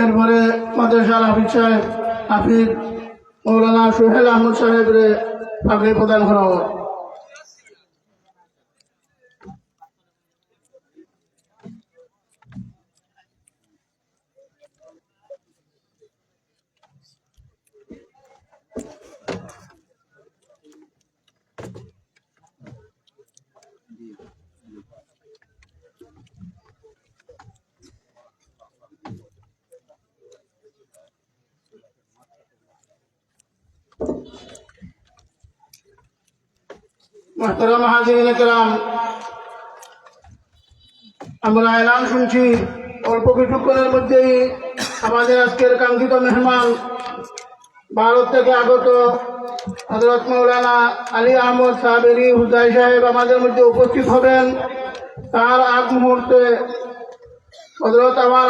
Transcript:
এরপরে মাদ্রাসার হাফিজ সাহেব হাফিজ মৌলানা সোহেল আহমদ সাহেবের পাগড়ি প্রদান করা হবে। মুহতারাম হাজিরিন কেরাম, আমরা এলান শুনছি অল্প কিছুক্ষণের মধ্যেই আমাদের আজকের কাঙ্ক্ষিত মেহমান ভারত থেকে আগত হযরত মাওলানা আলী আহমদ সাবেরি হুদাই সাহেব আমাদের মধ্যে উপস্থিত হবেন। তার আগ মুহূর্তে হযরত আমার